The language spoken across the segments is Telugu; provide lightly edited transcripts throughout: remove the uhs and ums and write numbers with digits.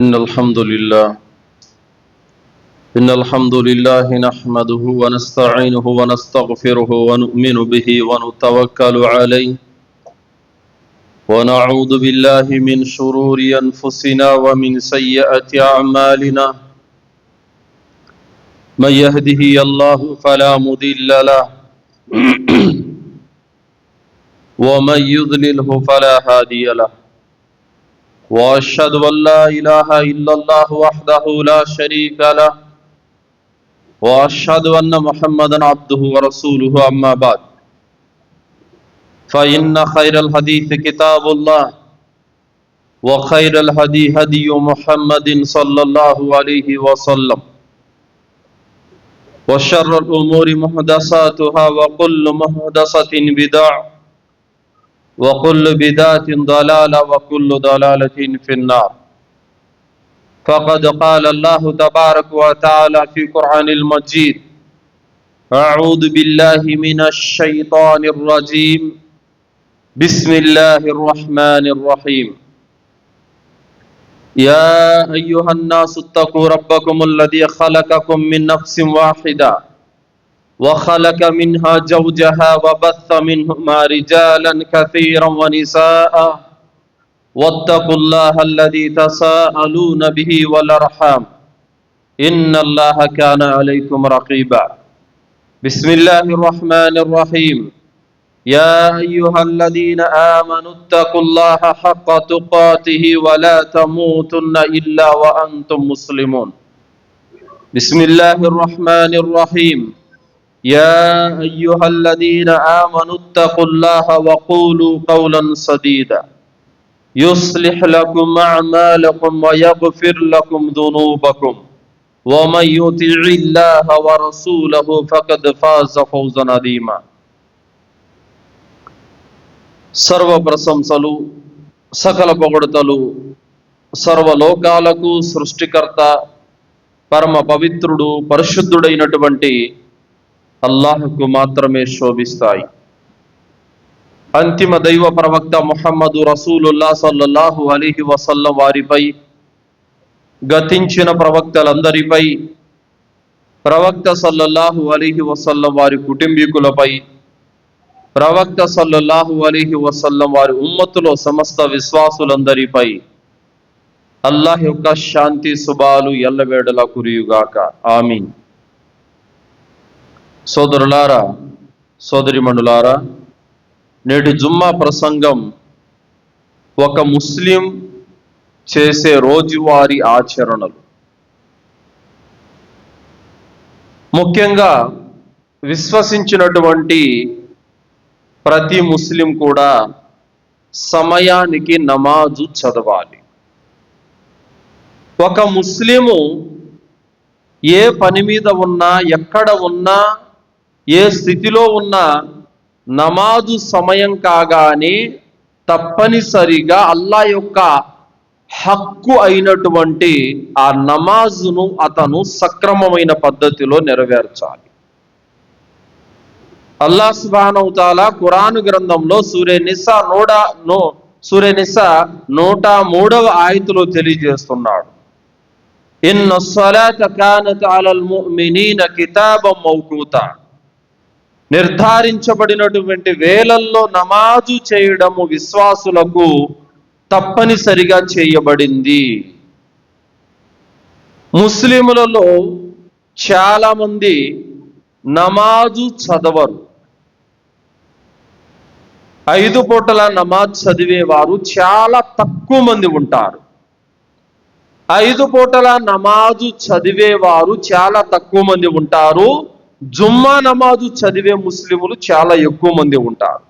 إن الحمد لله نحمده ونستعينه ونستغفره ونؤمن به ونتوكل عليه ونعوذ بالله من شرور أنفسنا ومن سيئات أعمالنا من يهده الله فلا مضل له ومن يضلله فلا هادي له وأشهد أن لا إله إلا الله وحده لا شريك له وأشهد أن محمدا عبده ورسوله أما بعد فإن خير الحديث كتاب الله وخير الهدي هدي محمد صلى الله عليه وسلم وشر الأمور محدثاتها وكل محدثة بدعة وكل بدعة ضلالة وكل ضلالة في النار فقد قال الله تبارك وتعالى في القرآن المجيد أعوذ بالله من الشيطان الرجيم بسم الله الرحمن الرحيم يا أيها الناس اتقوا ربكم الذي خلقكم من نفس واحدة وخلق منها زوجها وبث منهما رجالا كثيرا ونساء واتقوا الله الذي تساءلون به والأرحام إن الله كان عليكم رقيبا بسم الله الرحمن الرحيم يا أيها الذين آمنوا اتقوا الله حق تقاته ولا تموتن إلا وأنتم مسلمون بسم الله الرحمن الرحيم يا أيها الذين آمنوا اتقوا الله وقولوا قولا سديدا يصلح لكم أعمالكم ويغفر لكم ذنوبكم ومن يطع الله ورسوله فقد فاز فوزا عظيما సర్వ ప్రశంసలు సకల పొగడుతలు సర్వలోకాలకు సృష్టికర్త పరమ పవిత్రుడు పరిశుద్ధుడైనటువంటి అల్లాహ్కు మాత్రమే శోభిస్తాయి. అంతిమ దైవ ప్రవక్త ముహమ్మదు రసూలుల్లాహ్ సల్లల్లాహు అలైహి వసల్లం వారిపై, గతించిన ప్రవక్తలందరిపై, ప్రవక్త సల్లల్లాహు అలైహి వసల్లం వారి కుటుంబీకులపై, ప్రవక్త సల్లల్లాహు అలైహి వసల్లం వారి ఉమ్మతులో సమస్త విశ్వాసులందరిపై అల్లాహ్ యొక్క శాంతి శుభాలు ఎల్లవేళలా కురియుగాక. ఆమీన్. సోదరులారా, సోదరిమణులారా, నేటి జుమ్మా ప్రసంగం ఒక ముస్లిం చేసే రోజువారీ ఆచరణలు. ముఖ్యంగా విశ్వసించినటువంటి ప్రతి ముస్లిం కూడా సమయానికి నమాజు చదవాలి. ఒక ముస్లిము ఏ పని మీద ఉన్నా, ఎక్కడ ఉన్నా, ఏ స్థితిలో ఉన్నా నమాజు సమయం కాగానే తప్పనిసరిగా అల్లా యొక్క హక్కు అయినటువంటి ఆ నమాజును అతను సక్రమమైన పద్ధతిలో నెరవేర్చాలి. అల్లాహ్ సుబ్హానహు తఆలా ఖురాన్ గ్రంథంలో సూరే నిసా 103వ ఆయతులో తెలియజేస్తున్నాడు, ఇన్న స్సలాత కానత్ అలల్ ముమినీన కితాబం మౌకూతా, నిర్ధారించబడినటువంటి వేళల్లో నమాజు చేయడము విశ్వాసులకు తప్పనిసరిగా చేయబడింది. ముస్లిములలో చాలా మంది నమాజు చదవరు. 5 పూటల నమాజ్ చదివేవారు చాలా తక్కువ మంది ఉంటారు. 5 పూటల నమాజు చదివేవారు చాలా తక్కువ మంది ఉంటారు. జుమ్మా నమాజు చదివే ముస్లిములు చాలా ఎక్కువ మంది ఉంటారు.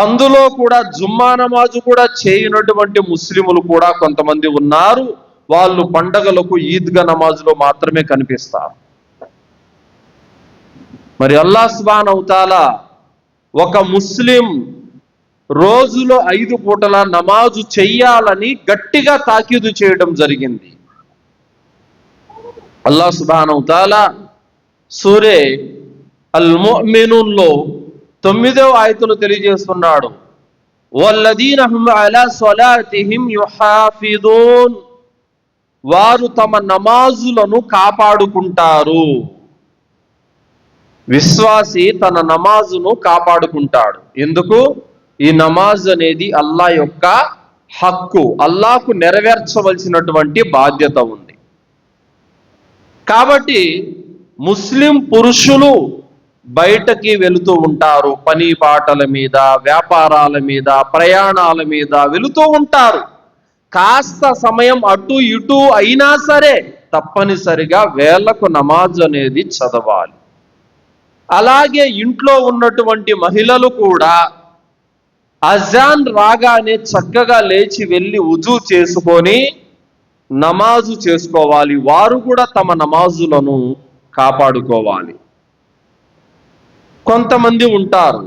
అందులో కూడా జుమ్మా నమాజు కూడా చేయనటువంటి ముస్లిములు కూడా కొంతమంది ఉన్నారు. వాళ్ళు పండగలకు ఈద్గా నమాజులో మాత్రమే కనిపిస్తారు. మరి అల్లాహ్ సుబ్హానహు తఆలా ఒక ముస్లిం రోజులో 5 పూటల నమాజు చెయ్యాలని గట్టిగా తాకీదు చేయడం జరిగింది. అల్లాహ్ సుబ్హానహు తఆలా సూరే అల్ ముమినూన్లో 9వ ఆయతులు తెలియజేస్తున్నాడు, వల్లదీన హుమ్ అలా సలాతిహిం యుహాఫిదూన్, వారు తమ నమాజులను కాపాడుకుంటారు. విశ్వాసి తన నమాజును కాపాడుకుంటాడు. ఎందుకు? ఈ నమాజ్ అనేది అల్లా యొక్క హక్కు, అల్లాకు నెరవేర్చవలసినటువంటి బాధ్యత ఉంది. కాబట్టి ముస్లిం పురుషులు బయటకి వెళుతూ ఉంటారు, పని పాటల మీద, వ్యాపారాల మీద, ప్రయాణాల మీద వెళుతూ ఉంటారు. కాస్త సమయం అటు ఇటు అయినా సరే తప్పనిసరిగా వేళకు నమాజ్ అనేది చదవాలి. అలాగే ఇంట్లో ఉన్నటువంటి మహిళలు కూడా అజాన్ రాగానే చక్కగా లేచి వెళ్ళి వుజూ చేసుకొని నమాజు చేసుకోవాలి. వారు కూడా తమ నమాజులను కాపాడుకోవాలి. కొంతమంది ఉంటారు,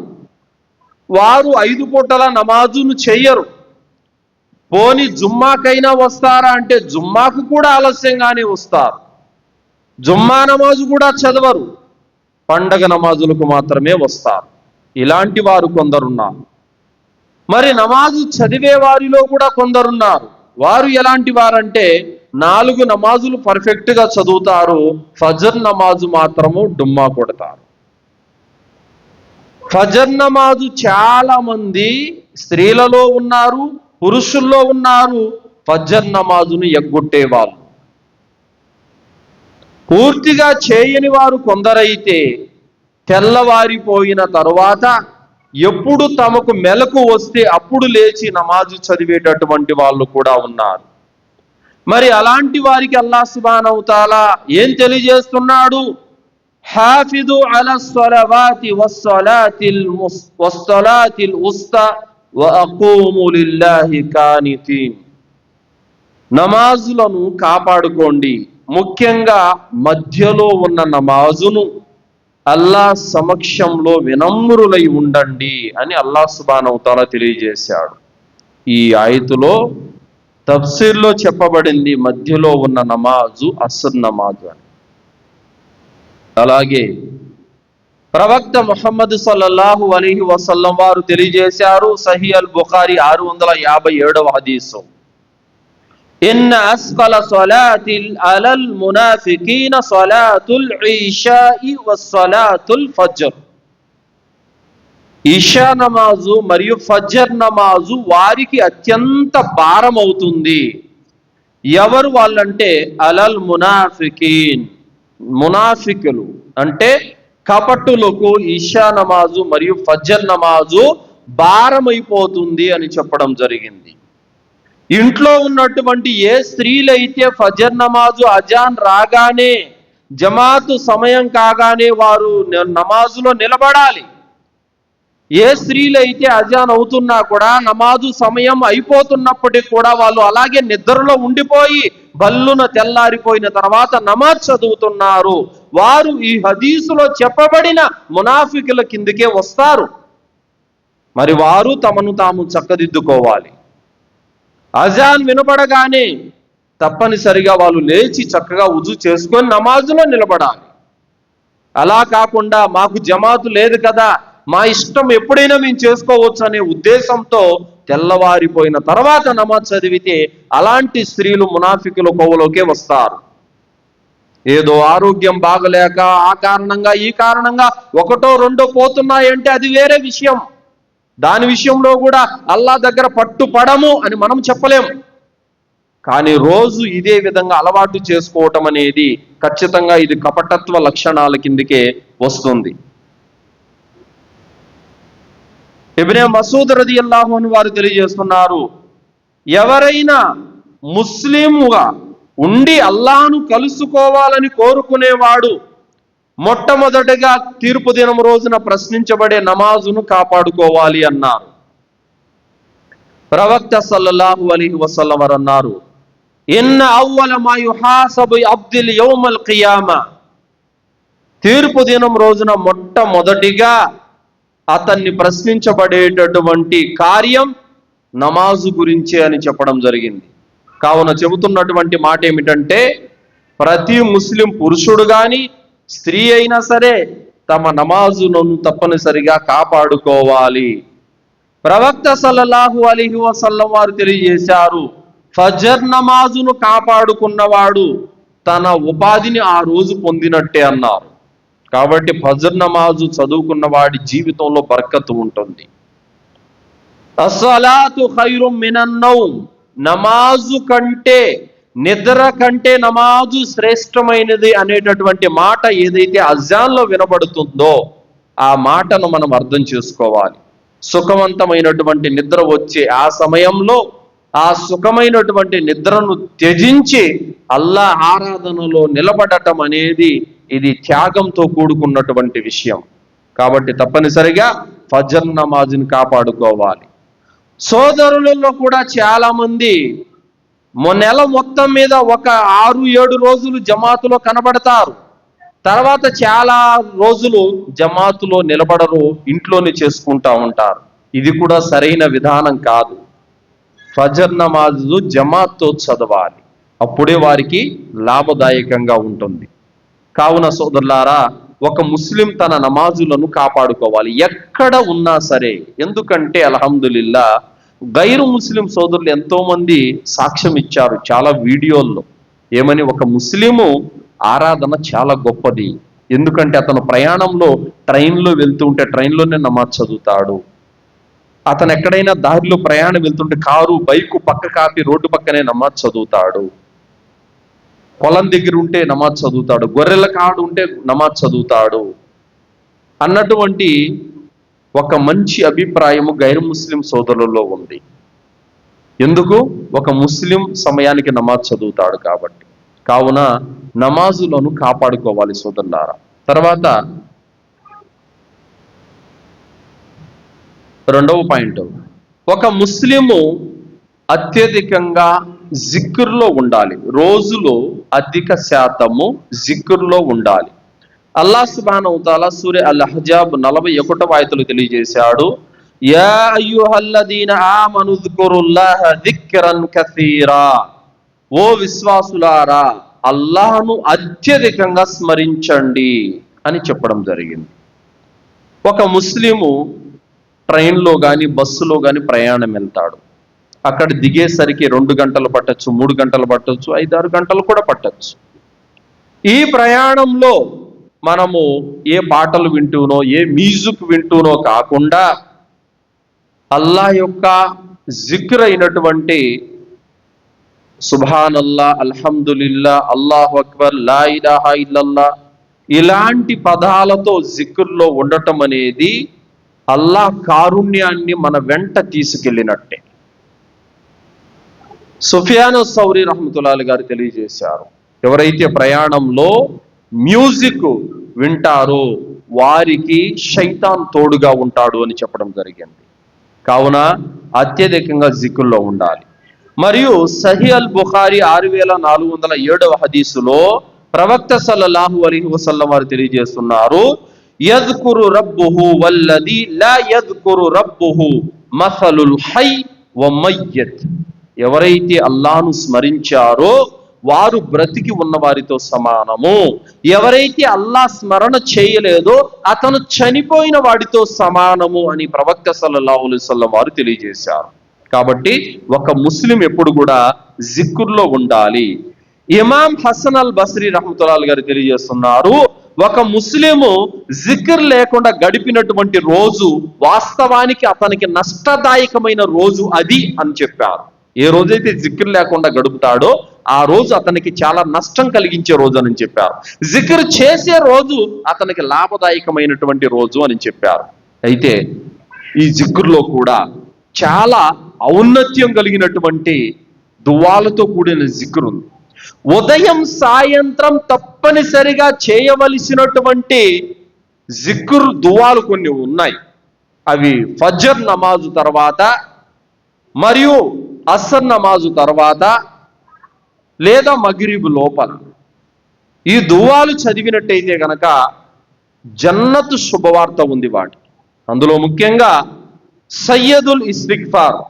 వారు 5 పూటల నమాజును చెయ్యరు. పోని జుమ్మాకైనా వస్తారా అంటే జుమ్మాకు కూడా ఆలస్యంగానే వస్తారు. జుమ్మా నమాజు కూడా చదవరు, పండగ నమాజులకు మాత్రమే వస్తారు. ఇలాంటి వారు కొందరున్నారు. మరి నమాజు చదివే వారిలో కూడా కొందరున్నారు. వారు ఎలాంటి వారంటే 4 నమాజులు పర్ఫెక్ట్గా చదువుతారు, ఫజర్ నమాజు మాత్రము డుమ్మా కొడతారు. ఫజర్ నమాజు చాలా మంది స్త్రీలలో ఉన్నారు, పురుషుల్లో ఉన్నారు ఫజర్ నమాజును ఎగ్గొట్టేవాళ్ళు. పూర్తిగా చేయని వారు కొందరైతే తెల్లవారిపోయిన తరువాత ఎప్పుడు తమకు మెలకు వస్తే అప్పుడు లేచి నమాజు చదివేటటువంటి వాళ్ళు కూడా ఉన్నారు. మరి అలాంటి వారికి అల్లాహ్ సుబ్హానహు వ తఆలా ఏం తెలియజేస్తున్నాడు? హాఫిదు అలా స్సలవాతి వస్సలాతిల్ ఉస్తా వఅఖూము లిల్లాహి కానితీన్. నమాజులను కాపాడుకోండి, ముఖ్యంగా మధ్యలో ఉన్న నమాజును అల్లాహ్ సమక్షంలో వినమ్రులై ఉండండి అని అల్లాహ్ సుబ్హానహు వ తఆలా తెలియజేశాడు. ఈ ఆయతులో తఫ్సీర్లో చెప్పబడింది మధ్యలో ఉన్న నమాజు అస్ర్ నమాజు అని. అలాగే ప్రవక్త ముహమ్మద్ సల్లల్లాహు అలైహి వసల్లం వారు తెలియజేశారు, సహీహ్ అల్ బుఖారీ 657వ హదీసు, ఇన్న అస్కల సలాతిల్ అలల్ మునాఫికీన సలాతుల్ ఇషాఇ వస్సలాతుల్ ఫజ్ర్. ఇషా నమాజు మరియు ఫజ్ర్ నమాజు వారికి అత్యంత భారం అవుతుంది. ఎవరు వాళ్ళంటే అలల్ మునాఫికీన్, మునాఫికులు అంటే కపటులకు ఇషా నమాజు మరియు ఫజ్ర్ నమాజు భారమైపోతుంది అని చెప్పడం జరిగింది. ఇంట్లో ఉన్నటువంటి ఏ స్త్రీలైతే ఫజర్ నమాజు అజాన్ రాగానే, జమాతు సమయం కాగానే వారు నమాజులో నిలబడాలి. ఏ స్త్రీలైతే అజాన్ అవుతున్నా కూడా నమాజు సమయం అయిపోతున్నప్పటికీ కూడా వాళ్ళు అలాగే నిద్రలో ఉండిపోయి బల్లున తెల్లారిపోయిన తర్వాత నమాజ్ చదువుతున్నారు, వారు ఈ హదీసులో చెప్పబడిన మునాఫికుల కిందకే వస్తారు. మరి వారు తమను తాము చక్కదిద్దుకోవాలి. అజాన్ వినపడగానే తప్పనిసరిగా వాళ్ళు లేచి చక్కగా వుజూ చేసుకొని నమాజులో నిలబడాలి. అలా కాకుండా మాకు జమాతు లేదు కదా, మా ఇష్టం ఎప్పుడైనా మేము చేసుకోవచ్చు అనే ఉద్దేశంతో తెల్లవారిపోయిన తర్వాత నమాజ్ చదివితే అలాంటి స్త్రీలు మునాఫికుల కోవలోకే వస్తారు. ఏదో ఆరోగ్యం బాగలేక ఆ కారణంగా ఈ కారణంగా ఒకటో రెండో పోతున్నాయంటే అది వేరే విషయం. దాని విషయంలో కూడా అల్లా దగ్గర పట్టుపడము అని మనం చెప్పలేము. కానీ రోజు ఇదే విధంగా అలవాటు చేసుకోవటం అనేది ఖచ్చితంగా ఇది కపటత్వ లక్షణాల కిందకే వస్తుంది. ఇబ్నే మసూద్ రదియల్లాహు అన్హు వారు తెలియజేస్తున్నారు, ఎవరైనా ముస్లింగా ఉండి అల్లాహ్ను కలుసుకోవాలని కోరుకునేవాడు మొట్టమొదటిగా తీర్పు దినం రోజున ప్రశ్నించబడే నమాజును కాపాడుకోవాలి అన్నారు. ప్రవక్త సల్లల్లాహు అలైహి వసల్లం వారు అన్నారు, ఇన్న అవ్వల మా యుహాసబు అబ్దుల్ యౌమల్ ఖియామా. తీర్పు దినం రోజున మొట్టమొదటిగా అతన్ని ప్రశ్నించబడేటటువంటి కార్యం నమాజు గురించే అని చెప్పడం జరిగింది. కావున చెబుతున్నటువంటి మాట ఏమిటంటే, ప్రతి ముస్లిం పురుషుడు కానీ స్త్రీ అయినా సరే తమ నమాజును తప్పనిసరిగా కాపాడుకోవాలి. ప్రవక్త సల్లల్లాహు అలైహి వసల్లం వారు తెలియజేశారు, ఫజర్ నమాజును కాపాడుకున్నవాడు తన ఉపాధిని ఆ రోజు పొందినట్టే అన్నారు. కాబట్టి ఫజర్ నమాజు చదువుకున్న వాడి జీవితంలో బర్కతు ఉంటుంది. అస్సలాతు ఖైరుం మినన్ నౌమ్, నమాజు కంటే, నిద్ర కంటే నమాజు శ్రేష్టమైనది అనేటటువంటి మాట ఏదైతే అజాన్లో వినబడుతుందో ఆ మాటను మనం అర్థం చేసుకోవాలి. సుఖవంతమైనటువంటి నిద్ర వచ్చే ఆ సమయంలో ఆ సుఖమైనటువంటి నిద్రను త్యజించి అల్లా ఆరాధనలో నిలబడటం అనేది ఇది త్యాగంతో కూడుకున్నటువంటి విషయం. కాబట్టి తప్పనిసరిగా ఫజర్ నమాజుని కాపాడుకోవాలి. సోదరులలో కూడా చాలా మంది నెల మొత్తం మీద ఒక 6-7 రోజులు జమాతులో కనబడతారు, తర్వాత చాలా రోజులు జమాతులో నిలబడరు, ఇంట్లోనే చేసుకుంటా ఉంటారు. ఇది కూడా సరైన విధానం కాదు. ఫజర్ నమాజు జమాత్తో చదవాలి, అప్పుడే వారికి లాభదాయకంగా ఉంటుంది. కావున సోదరులారా, ఒక ముస్లిం తన నమాజులను కాపాడుకోవాలి ఎక్కడ ఉన్నా సరే. ఎందుకంటే అల్హమ్దులిల్లా గైరు ముస్లిం సోదరులు ఎంతో మంది సాక్ష్యం ఇచ్చారు చాలా వీడియోల్లో. ఏమని? ఒక ముస్లిము ఆరాధన చాలా గొప్పది, ఎందుకంటే అతను ప్రయాణంలో ట్రైన్లో వెళ్తూ ఉంటే ట్రైన్లోనే నమాజ్ చదువుతాడు. అతను ఎక్కడైనా దారిలో ప్రయాణం వెళ్తుంటే కారు బైకు పక్క కాపి రోడ్డు పక్కనే నమాజ్ చదువుతాడు. పొలం దగ్గర ఉంటే నమాజ్ చదువుతాడు, గొర్రెల కాడు ఉంటే నమాజ్ చదువుతాడు అన్నటువంటి ఒక మంచి అభిప్రాయము గైరు ముస్లిం సోదరులలో ఉంది. ఎందుకు? ఒక ముస్లిం సమయానికి నమాజ్ చదువుతాడు కాబట్టి. కావున నమాజులను కాపాడుకోవాలి సోదరులారా. తర్వాత రెండవ పాయింట్, ఒక ముస్లిము అత్యధికంగా జిక్రులో ఉండాలి. రోజులో అధిక శాతము జిక్రులో ఉండాలి. అల్లాహ్ సుబ్హానహు వ తఆలా సూరా అల్ అహ్జాబ్ 41వ ఆయతలో తెలియజేశాడు, యా అయ్యుహల్లదీన ఆమను జ్కురుల్లాహ జిక్రన్ కసీరా, ఓ విశ్వాసులారా అల్లాహ్ను అత్యధికంగా స్మరించండి అని చెప్పడం జరిగింది. ఒక ముస్లిము ట్రైన్లో కానీ బస్సులో కానీ ప్రయాణం వెళ్తాడు. అక్కడ దిగేసరికి 2 గంటలు పట్టచ్చు, 3 గంటలు పట్టచ్చు, 5-6 గంటలు కూడా పట్టచ్చు. ఈ ప్రయాణంలో మనము ఏ పాటలు వింటూనో ఏ మ్యూజిక్ వింటూనో కాకుండా అల్లా యొక్క జిక్ర్ అయినటువంటి సుబ్హానల్లా, అల్హమ్దులిల్లా, అల్లాహు అక్బర్, లా ఇలాహా ఇల్లల్లా ఇలాంటి పదాలతో జిక్ర్లో ఉండటం అనేది అల్లాహ్ కారుణ్యాన్ని మన వెంట తీసుకెళ్ళినట్టే. సుఫియాను సౌరీ రహ్మతుల్లాహి గారు తెలియజేశారు, ఎవరైతే ప్రయాణంలో మ్యూజిక్ వింటారో వారికి శైతాన్ తోడుగా ఉంటాడు అని చెప్పడం జరిగింది. కావున అత్యధికంగా జిక్రులో ఉండాలి. మరియు సహీహ్ అల్ బుఖారీ 6407వ హదీసులో ప్రవక్త సల్లల్లాహు అలైహి వసల్లం వారు తెలియజేస్తున్నారు, యజ్కురు రబ్బుహు వల్లదీ లా యజ్కురు రబ్బుహు మసలుల్ హై వ మయ్యత్. ఎవరైతే అల్లాహ్ను స్మరించారో వారు బ్రతికి ఉన్న వారితో సమానము, ఎవరైతే అల్లాహ్ స్మరణ చేయలేదో అతను చనిపోయిన వాడితో సమానము అని ప్రవక్త సల్లల్లాహు అలైహి వసల్లం వారు తెలియజేశారు. కాబట్టి ఒక ముస్లిం ఎప్పుడు కూడా జిక్రులో ఉండాలి. ఇమాం హసన్ అల్ బస్రీ రహ్మతుల్లాహి గారు తెలియజేస్తున్నారు, ఒక ముస్లిము జిక్ర్ లేకుండా గడిపినటువంటి రోజు వాస్తవానికి అతనికి నష్టదాయకమైన రోజు అది అని చెప్పారు. ఏ రోజైతే జిక్ర్ లేకుండా గడుపుతాడో ఆ రోజు అతనికి చాలా నష్టం కలిగించే రోజు అని చెప్పారు. జిక్ర్ చేసే రోజు అతనికి లాభదాయకమైనటువంటి రోజు అని చెప్పారు. అయితే ఈ జిక్ర్లో కూడా చాలా ఔన్నత్యం కలిగినటువంటి దువాలతో కూడిన జిక్ర్ ఉంది. ఉదయం సాయంత్రం తప్పనిసరిగా చేయవలసినటువంటి జిక్ర్ దువాలు కొన్ని ఉన్నాయి. అవి ఫజర్ నమాజు తర్వాత మరియు అసర్ నమాజు తర్వాత లేదా మగ్రిబ్ లోపల ఈ దువాలు చదివినట్టయితే గనక జన్నతు శుభవార్త ఉంది వాటికి. అందులో ముఖ్యంగా సయ్యదుల్ ఇస్తిగ్ఫార్,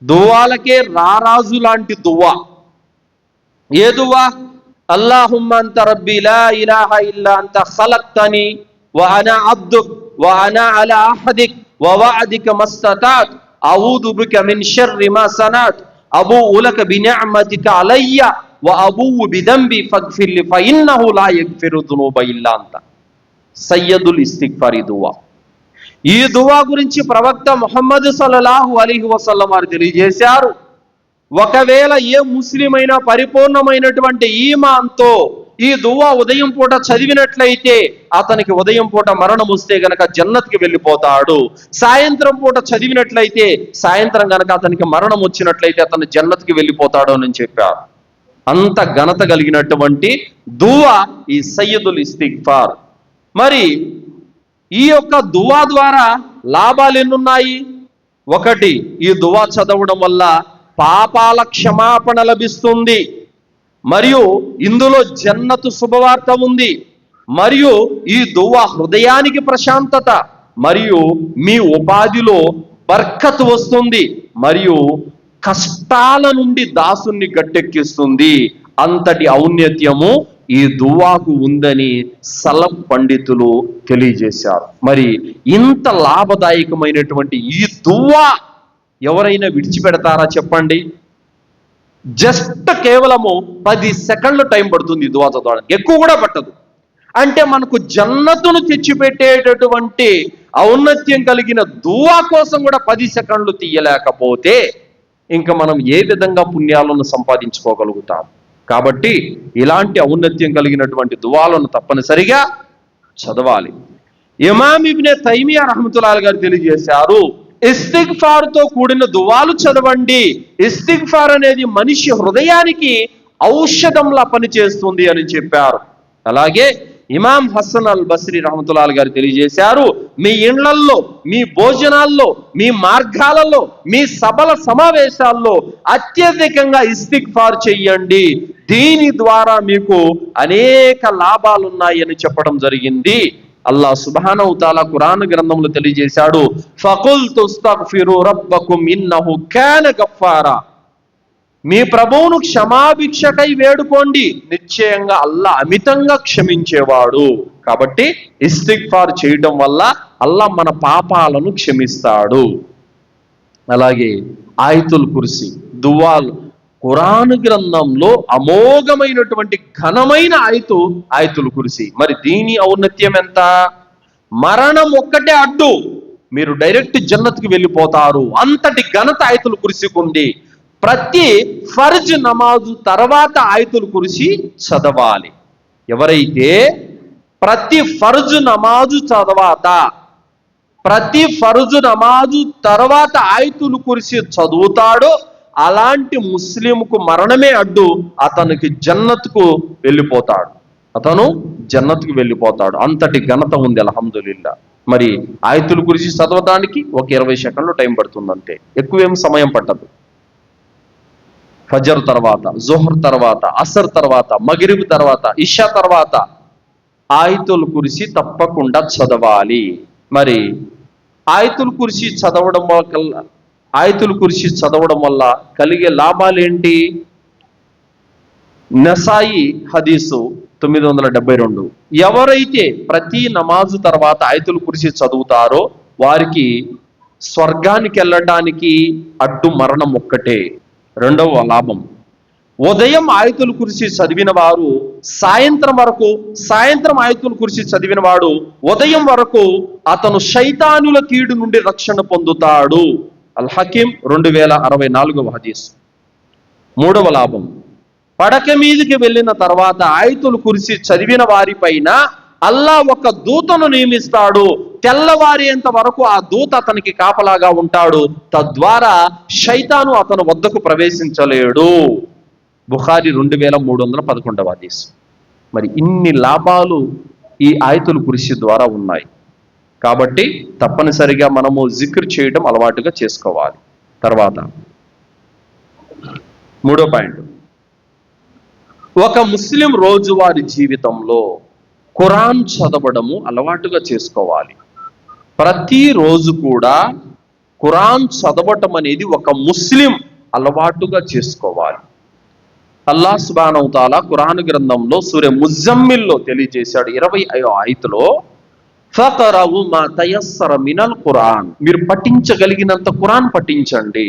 దువాలకే రారాజు లాంటి దువా. ఏ దువా? అల్లాహుమ్మ అంత రబ్బీ లా ఇలాహా ఇల్లా అంత ఖలక్తని వ అనా అబ్దుక్ వ అనా అలా అహదిక్ వవఅదిక మస్తతాత్ అఊదు బిక మిన్ షర్రి మా సనత్ అబూఉ లక బినిఅమతిక అలయ్య వఅబూఉ బిదంబి ఫగ్ఫిర్ లీ ఫఇన్నహు లా యగ్ఫిరు దునూబ ఇల్లా అంత. సయ్యదుల్ ఇస్తిగ్ఫార్ ఈ దువా. ఈ దువా గురించి ప్రవక్త ముహమ్మద్ సల్లల్లాహు అలైహి వసల్లం వారు తెలియజేశారు, ఒకవేళ ఏ ముస్లిం అయినా పరిపూర్ణమైనటువంటి ఈమాన్తో ఈ దువా ఉదయం పూట చదివినట్లయితే అతనికి ఉదయం పూట మరణం వస్తే గనక జన్నత్కి వెళ్ళిపోతాడు. సాయంత్రం పూట చదివినట్లయితే సాయంత్రం గనక అతనికి మరణం వచ్చినట్లయితే అతను జన్నత్కి వెళ్ళిపోతాడు అని చెప్పారు. అంత ఘనత కలిగినటువంటి దువా ఈ సయ్యదుల్ ఇస్తిగ్ఫార్. మరి ఈ యొక్క దువా ద్వారా లాభాలు ఎన్నున్నాయి? ఒకటి, ఈ దువా చదవడం వల్ల పాపాల క్షమాపణ లభిస్తుంది, మరియు ఇందులో జన్నతు శుభవార్త ఉంది, మరియు ఈ దువా హృదయానికి ప్రశాంతత, మరియు మీ ఉపాధిలో బర్కత్ వస్తుంది, మరియు కష్టాల నుండి దాసుని గట్టెక్కిస్తుంది. అంతటి ఔన్నత్యము ఈ దువాకు ఉందని సలఫ్ పండితులు తెలియజేశారు. మరి ఇంత లాభదాయకమైనటువంటి ఈ దువా ఎవరైనా విడిచిపెడతారా చెప్పండి? జస్ట్ కేవలము 10 సెకండ్లు టైం పడుతుంది దువా చదవడానికి, ఎక్కువ కూడా పట్టదు. అంటే మనకు జన్నతును తెచ్చిపెట్టేటటువంటి ఔన్నత్యం కలిగిన దువా కోసం కూడా 10 సెకండ్లు తీయలేకపోతే ఇంకా మనం ఏ విధంగా పుణ్యాలను సంపాదించుకోగలుగుతాం? కాబట్టి ఇలాంటి ఔన్నత్యం కలిగినటువంటి దువాలను తప్పనిసరిగా చదవాలి. ఇమాం ఇబ్నే తైమియా రహ్మతుల్లాహి గారు తెలియజేశారు, ఇస్తిగ్ఫార్తో కూడిన దువాలు చదవండి. ఇస్తిగ్ఫార్ అనేది మనిషి హృదయానికి ఔషధంలా పనిచేస్తుంది అని చెప్పారు. అలాగే ఇమాం హసన్ అల్ బస్రీ రహ్మతుల్లాహి గారు తెలియజేశారు, మీ ఇండ్లల్లో, మీ భోజనాల్లో, మీ మార్గాలలో, మీ సభల సమావేశాల్లో అత్యధికంగా ఇస్తిగ్ఫార్ చెయ్యండి. దీని ద్వారా మీకు అనేక లాభాలు ఉన్నాయని చెప్పడం జరిగింది. అల్లాహ్ సుబ్హానహు తఆలా ఖురాన్ గ్రంథంలో తెలియజేశాడు, ఫకుల్తు అస్తగ్ఫిరు రబ్బకుం ఇన్నహు కాన గఫారా. మీ ప్రభువును క్షమాభిక్షకై వేడుకోండి, నిశ్చయంగా అల్లాహ్ అమితంగా క్షమించేవాడు. కాబట్టి ఇస్తిగ్ఫార్ చేయడం వల్ల అల్లాహ్ మన పాపాలను క్షమిస్తాడు. అలాగే ఆయతుల్ కుర్సీ, దువాలు, ఖురాన్ గ్రంథంలో అమోఘమైనటువంటి ఘనమైన ఆయతుల్ కుర్సీ. మరి దీని ఔన్నత్యం ఎంత? మరణం ఒక్కటే అడ్డు, మీరు డైరెక్ట్ జన్నత్కి వెళ్ళిపోతారు. అంతటి ఘనత ఆయతుల్ కుర్సీకి ఉంది. ప్రతి ఫర్జ్ నమాజు తర్వాత ఆయతుల్ కుర్సీ చదవాలి. ఎవరైతే ప్రతి ఫర్జ్ నమాజు తర్వాత ఆయతుల్ కుర్సీ చదువుతాడో అలాంటి ముస్లింకు మరణమే అడ్డు, అతనికి జన్నత్కు వెళ్ళిపోతాడు. అంతటి ఘనత ఉంది అల్హమ్దులిల్లా. మరి ఆయతుల్ కుర్సీ చదవడానికి ఒక 20 సెకండ్లు టైం పడుతుంది అంతే, ఎక్కువేం సమయం పట్టదు. ఫజర్ తర్వాత, జోహర్ తర్వాత, అసర్ తర్వాత, మగ్రిబ్ తర్వాత, ఇషా తర్వాత ఆయతుల్ కుర్సీ తప్పకుండా చదవాలి. మరి ఆయతుల్ కుర్సీ చదవడం వల్ల కలిగే లాభాలేంటి? నసాయి హదీసు 972, ఎవరైతే ప్రతి నమాజు తర్వాత ఆయతుల్ కుర్సీ చదువుతారో వారికి స్వర్గానికి వెళ్ళడానికి అడ్డు మరణం ఒక్కటే. రెండవ లాభం, ఉదయం ఆయతుల్ కుర్సీ చదివిన వారు సాయంత్రం ఆయతుల్ కుర్సీ చదివిన వాడు ఉదయం వరకు అతను శైతానుల కీడు నుండి రక్షణ పొందుతాడు. అల్ హకీం 2064వ హదీస్. మూడవ లాభం, పడక మీదికి వెళ్ళిన తర్వాత ఆయతుల్ కుర్సీ చదివిన వారిపైన అల్లాహ్ ఒక దూతను నియమిస్తాడు. తెల్లవారేంత వరకు ఆ దూత అతనికి కాపలాగా ఉంటాడు. తద్వారా శైతాను అతను వద్దకు ప్రవేశించలేడు. బుఖారీ 2311వ హదీస్. మరి ఇన్ని లాభాలు ఈ ఆయతుల్ కుర్సీ ద్వారా ఉన్నాయి. కాబట్టి తప్పనిసరిగా మనము జిక్ర్ చేయడం అలవాటుగా చేసుకోవాలి. తర్వాత మూడో పాయింట్, ఒక ముస్లిం రోజువారీ జీవితంలో ఖురాన్ చదవడము అలవాటుగా చేసుకోవాలి. ప్రతిరోజు కూడా ఖురాన్ చదవటం అనేది ఒక ముస్లిం అలవాటుగా చేసుకోవాలి. అల్లాహ్ సుబ్హానహు తఆలా ఖురాన్ గ్రంథంలో సూర ముజమ్మిల్లో తెలియజేశాడు 25వ ఆయతులో, ఫఖరవు మా తయస్సర మినల్ ఖురాన్, మీరు పఠించగలిగినంత ఖురాన్ పఠించండి,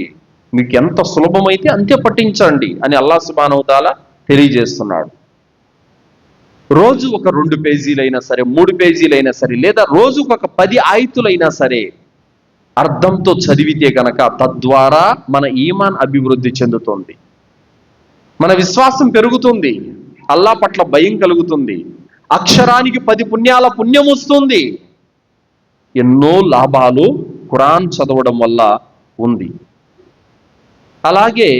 మీకు ఎంత సులభమైతే అంతే పఠించండి అని అల్లాహ్ సుబ్హానహు వ తఆలా తెలియజేస్తున్నాడు. రోజు ఒక 2 పేజీలైనా సరే, 3 పేజీలైనా సరే, లేదా రోజుకు ఒక 10 ఆయతులైనా సరే అర్థంతో చదివితే గనక తద్వారా మన ఈమాన్ అభివృద్ధి చెందుతుంది, మన విశ్వాసం పెరుగుతుంది, అల్లాహ్ పట్ల భయం కలుగుతుంది, అక్షరానికి 10 పుణ్యాల పుణ్యం వస్తుంది. ఎన్నో లాభాలు ఖురాన్ చదవడం వల్ల ఉంది. అలాగే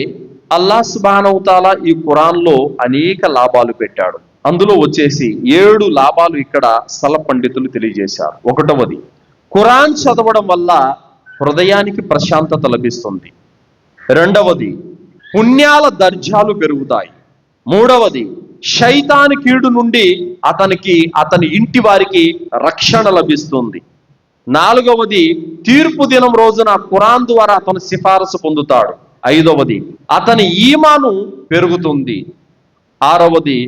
అల్లాహ్ సుబ్హానహు వ తఆలా ఈ ఖురాన్లో అనేక లాభాలు పెట్టాడు. అందులో వచ్చేసి 7 లాభాలు ఇక్కడ స్థల పండితులు తెలియజేశారు. 1వది, ఖురాన్ చదవడం వల్ల హృదయానికి ప్రశాంతత లభిస్తుంది. 2వది, పుణ్యాల దర్జాలు పెరుగుతాయి. 3వది, శైతాను కీడు నుండి అతని ఇంటి వారికి రక్షణ లభిస్తుంది. 4వది, తీర్పు దినం రోజున ఖురాన్ ద్వారా అతను సిఫారసు పొందుతాడు. 5వది, అతని ఈమాను పెరుగుతుంది. 6వది,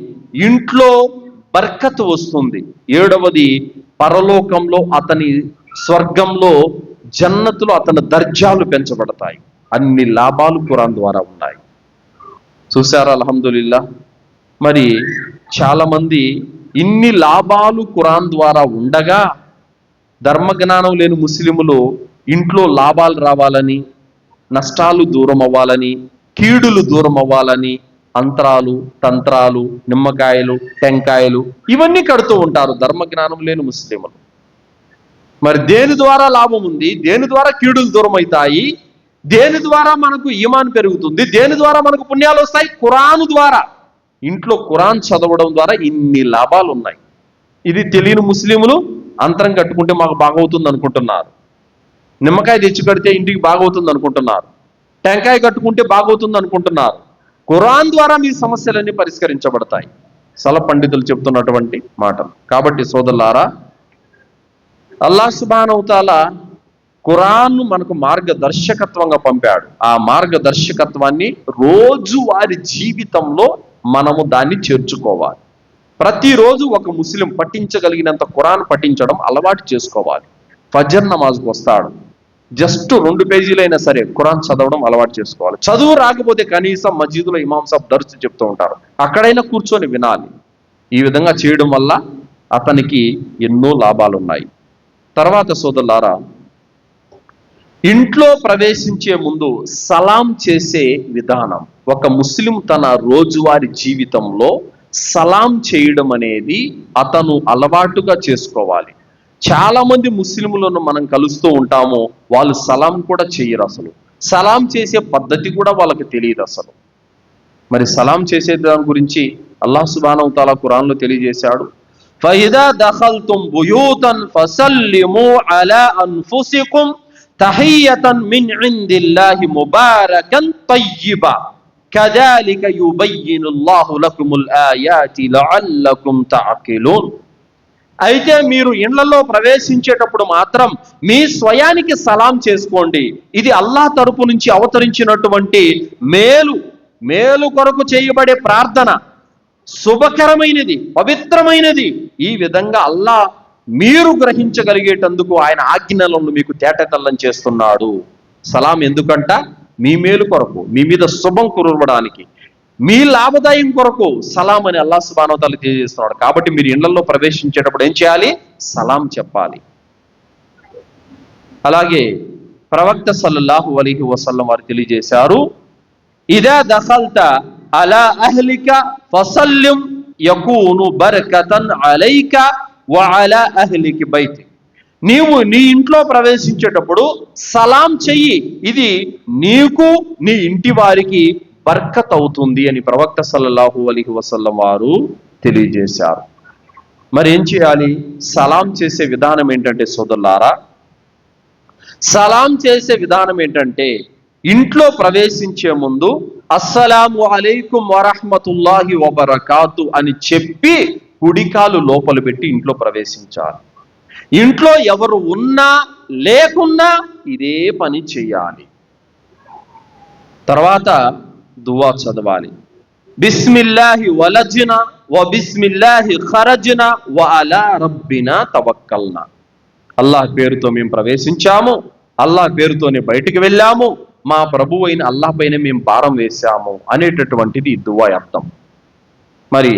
ఇంట్లో బర్కత్ వస్తుంది. 7వది, పరలోకంలో అతని స్వర్గంలో జన్నతులో అతని దర్జాలు పెంచబడతాయి. అన్ని లాభాలు ఖురాన్ ద్వారా ఉన్నాయి. చూసారా? అల్హమ్దులిల్లా. మరి చాలా మంది ఇన్ని లాభాలు ఖురాన్ ద్వారా ఉండగా ధర్మజ్ఞానం లేని ముస్లిములు ఇంట్లో లాభాలు రావాలని, నష్టాలు దూరం అవ్వాలని, కీడులు దూరం అవ్వాలని అంతరాలు, తంత్రాలు, నిమ్మకాయలు, టెంకాయలు ఇవన్నీ కడుతూ ఉంటారు ధర్మజ్ఞానం లేని ముస్లిములు. మరి దేని ద్వారా లాభం ఉంది? దేని ద్వారా కీడులు దూరం అవుతాయి? దేని ద్వారా మనకు ఈమాన్ పెరుగుతుంది? దేని ద్వారా మనకు పుణ్యాలు వస్తాయి? ఖురాన్ ద్వారా. ఇంట్లో ఖురాన్ చదవడం ద్వారా ఇన్ని లాభాలు ఉన్నాయి. ఇది తెలియని ముస్లిములు అంతరం కట్టుకుంటే మాకు బాగవుతుంది అనుకుంటున్నారు, నిమ్మకాయ తెచ్చి కడితే ఇంటికి బాగవుతుంది అనుకుంటున్నారు, టెంకాయ కట్టుకుంటే బాగవుతుంది అనుకుంటున్నారు. ఖురాన్ ద్వారా మీ సమస్యలన్నీ పరిష్కరించబడతాయి. స్థల పండితులు చెప్తున్నటువంటి మాటలు. కాబట్టి సోదరులారా, అల్లాహ్ సుబ్హానహు వ తఆలా ఖురాన్ను మనకు మార్గదర్శకత్వంగా పంపాడు. ఆ మార్గదర్శకత్వాన్ని రోజువారి జీవితంలో మనము దాన్ని చేర్చుకోవాలి. ప్రతిరోజు ఒక ముస్లిం పఠించగలిగినంత ఖురాన్ పఠించడం అలవాటు చేసుకోవాలి. ఫజర్ నమాజ్కి వస్తాడు, జస్ట్ 2 పేజీలైనా సరే ఖురాన్ చదవడం అలవాటు చేసుకోవాలి. చదువు రాకపోతే కనీసం మస్జిద్లో ఇమాం సాబ్ దర్సు చెప్తూ ఉంటారు, అక్కడైనా కూర్చొని వినాలి. ఈ విధంగా చేయడం వల్ల అతనికి ఎన్నో లాభాలు ఉన్నాయి. తర్వాత సోదరులారా, ఇంట్లో ప్రవేశించే ముందు సలాం చేసే విధానం. ఒక ముస్లిం తన రోజువారీ జీవితంలో సలాం చేయడం అనేది అతను అలవాటుగా చేసుకోవాలి. చాలా మంది ముస్లింలను మనం కలుస్తూ ఉంటాము, వాళ్ళు సలాం కూడా చేయరు. అసలు సలాం చేసే పద్ధతి కూడా వాళ్ళకి తెలియదు అసలు. మరి సలాం చేసే దాని గురించి అల్లాహ్ సుబ్హానహు వ తఆలా ఖురాన్లో తెలియజేశాడు. ఫఇదా దఖల్తుం బుయూతన్ ఫసల్లిము అలా అన్ఫుసికుం తహియ్యతన్ మిన్ ఇందిల్లాహి ముబారకన్ తయ్యిబా కదాలిక యుబయ్యినుల్లాహు లకుముల్ ఆయాతి లఅల్లకుం తఅకిలూన్. అయితే మీరు ఇళ్లలో ప్రవేశించేటప్పుడు మాత్రం మీ స్వయానికి సలాం చేసుకోండి. ఇది అల్లాహ్ తరపు నుంచి అవతరించినటువంటి మేలు కొరకు చేయబడే ప్రార్థన, శుభకరమైనది, పవిత్రమైనది. ఈ విధంగా అల్లాహ్ మీరు గ్రహించగలిగేటందుకు ఆయన ఆజ్ఞలను మీకు తేటతెల్లం చేస్తున్నాడు. సలాం ఎందుకంట? మీ మేలు కొరకు, మీ మీద శుభం కురవడానికి, మీ లాభదాయం కొరకు సలాం అని అల్లాహ్ సుబ్హానహు వ తఆలా తెలియజేస్తున్నాడు. కాబట్టి మీరు ఇళ్లలో ప్రవేశించేటప్పుడు ఏం చేయాలి? సలాం చెప్పాలి. అలాగే ప్రవక్త సల్లల్లాహు అలైహి వసల్లం వారు తెలియజేశారు, ఇదా దఖల్త అలా అహ్లిక ఫసల్లిం యకూను బరకతన్ అలైక వ అలా అహ్లికి బైతి. నీవు నీ ఇంట్లో ప్రవేశించేటప్పుడు సలాం చెయ్యి, ఇది నీకు నీ ఇంటి వారికి బర్కత్ అవుతుంది అని ప్రవక్త సల్లల్లాహు అలైహి వసల్లం వారు తెలియజేశారు. మరి ఏం చేయాలి? సలాం చేసే విధానం ఏంటంటే సోదరులారా, సలాం చేసే విధానం ఏంటంటే ఇంట్లో ప్రవేశించే ముందు అస్సలాము అలైకుం వరహ్మతుల్లాహి వబరకాతు అని చెప్పి కుడికాలు లోపల పెట్టి ఇంట్లో ప్రవేశించాలి. ఇంట్లో ఎవరు ఉన్నా లేకున్నా ఇదే పని చేయాలి. తర్వాత దువా చదవాలి. బిస్మిల్లాహి వలజ్నా వ బిస్మిల్లాహి ఖరజ్నా వ అలా రబ్బినా తవక్కల్నా. అల్లాహ్ పేరుతో మేము ప్రవేశించాము, అల్లాహ్ పేరుతోనే బయటికి వెళ్ళాము, మా ప్రభువు అయిన అల్లాహ్ పైన మేము భారం వేశాము అనేటటువంటిది ఈ దువా అర్థం. మరి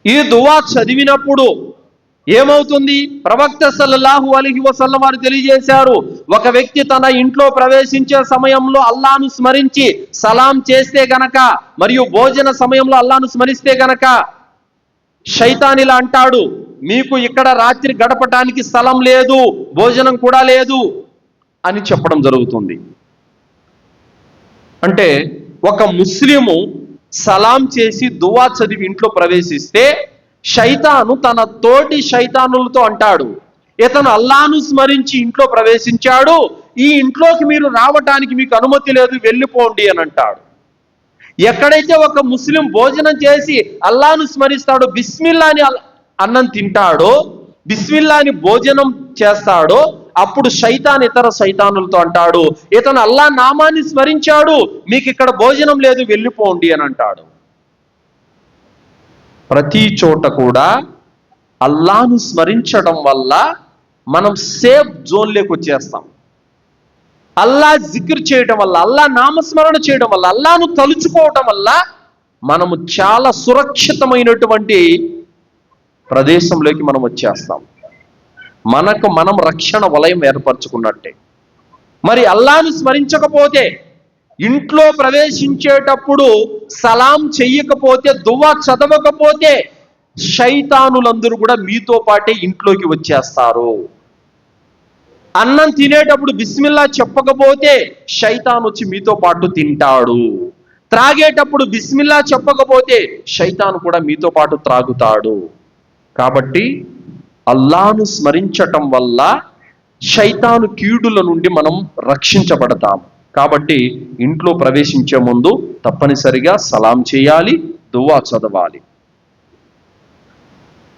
ఈ దువా చదివినప్పుడు ఏమవుతుంది? ప్రవక్త సల్లల్లాహు అలైహి వసల్లం వారు తెలియజేశారు, ఒక వ్యక్తి తన ఇంట్లో ప్రవేశించే సమయంలో అల్లాహ్ను స్మరించి సలాం చేస్తే గనక, మరియు భోజన సమయంలో అల్లాహ్ను స్మరిస్తే గనక, శైతాన్ ఇలా అంటాడు, మీకు ఇక్కడ రాత్రి గడపటానికి స్థలం లేదు, భోజనం కూడా లేదు అని చెప్పడం జరుగుతుంది. అంటే ఒక ముస్లిము సలాం చేసి దువా చదివి ఇంట్లో ప్రవేశిస్తే శైతాను తన తోటి శైతానులతో అంటాడు, ఇతను అల్లాహ్ను స్మరించి ఇంట్లో ప్రవేశించాడు, ఈ ఇంట్లోకి మీరు రావటానికి మీకు అనుమతి లేదు, వెళ్ళిపోండి అని అంటాడు. ఎక్కడైతే ఒక ముస్లిం భోజనం చేసి అల్లాహ్ను స్మరిస్తాడో, బిస్మిల్లాని అన్నం తింటాడో, బిస్మిల్లాని భోజనం చేస్తాడో, అప్పుడు శైతాన్ ఇతర శైతానులతో అంటాడు, ఇతను అల్లాహ్ నామాన్ని స్మరించాడు, మీకు ఇక్కడ భోజనం లేదు, వెళ్ళిపోండి అని అంటాడు. ప్రతి చోట కూడా అల్లాహ్ను స్మరించడం వల్ల మనం సేఫ్ జోన్లోకి వచ్చేస్తాం. అల్లాహ్ జిక్ర్ చేయడం వల్ల, అల్లాహ్ నామస్మరణ చేయడం వల్ల, అల్లాహ్ను తలుచుకోవటం వల్ల మనము చాలా సురక్షితమైనటువంటి ప్రదేశంలోకి మనం వచ్చేస్తాం. మనకు మనం రక్షణ వలయం ఏర్పరచుకున్నట్టే. మరి అల్లాహ్ను స్మరించకపోతే, ఇంట్లో ప్రవేశించేటప్పుడు సలాం చెయ్యకపోతే, దువా చదవకపోతే, శైతానులందరూ కూడా మీతో పాటే ఇంట్లోకి వచ్చేస్తారు. అన్నం తినేటప్పుడు బిస్మిల్లా చెప్పకపోతే శైతాన్ వచ్చి మీతో పాటు తింటాడు. త్రాగేటప్పుడు బిస్మిల్లా చెప్పకపోతే శైతాన్ కూడా మీతో పాటు త్రాగుతాడు. కాబట్టి అల్లాహ్ను స్మరించటం వల్ల శైతాను కీడుల నుండి మనం రక్షించబడతాం. కాబట్టి ఇంట్లో ప్రవేశించే ముందు తప్పనిసరిగా సలాం చేయాలి, దువా చదవాలి.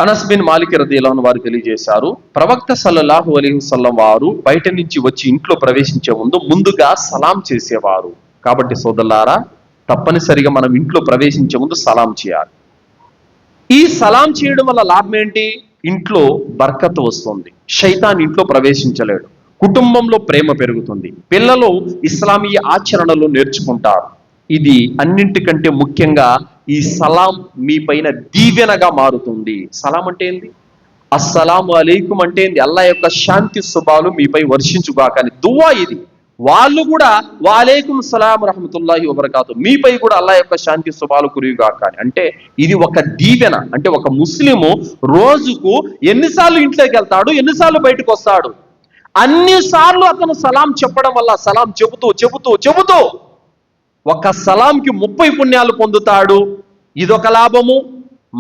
అనస్ బిన్ మాలిక్ రదియల్లాహు అన్హు వారు తెలియజేశారు, ప్రవక్త సల్లల్లాహు అలైహి వసల్లం వారు బయట నుంచి వచ్చి ఇంట్లో ప్రవేశించే ముందుగా సలాం చేసేవారు. కాబట్టి సోదరులారా, తప్పనిసరిగా మనం ఇంట్లో ప్రవేశించే ముందు సలాం చేయాలి. ఈ సలాం చేయడం వల్ల లాభం ఏంటి? ఇంట్లో బర్కత్ వస్తుంది, శైతాన్ ఇంట్లో ప్రవేశించలేడు, కుటుంబంలో ప్రేమ పెరుగుతుంది, పిల్లలు ఇస్లామీయ ఆచరణలు నేర్చుకుంటారు. ఇది అన్నింటికంటే ముఖ్యంగా ఈ సలాం మీ పైన దీవెనగా మారుతుంది. సలాం అంటే ఏంది? అస్సలాము అలైకుం అంటే ఏంది? అల్లాహ్ యొక్క శాంతి శుభాలు మీపై వర్షించుగా. కానీ దువా ఇది, వాళ్ళు కూడా వాలేకుం సలాం రహమతుల్లాహి వబరకాతు, మీపై కూడా అల్లాహ్ యొక్క శాంతి శుభాలు కురియుగా. కానీ అంటే ఇది ఒక దీవెన. అంటే ఒక ముస్లిము రోజుకు ఎన్నిసార్లు ఇంట్లోకి వెళ్తాడు, ఎన్నిసార్లు బయటకు వస్తాడు, అన్నిసార్లు అతను సలాం చెప్పడం వల్ల, సలాం చెబుతూ చెబుతూ చెబుతూ ఒక సలాంకి 30 పుణ్యాలు పొందుతాడు. ఇదొక లాభము.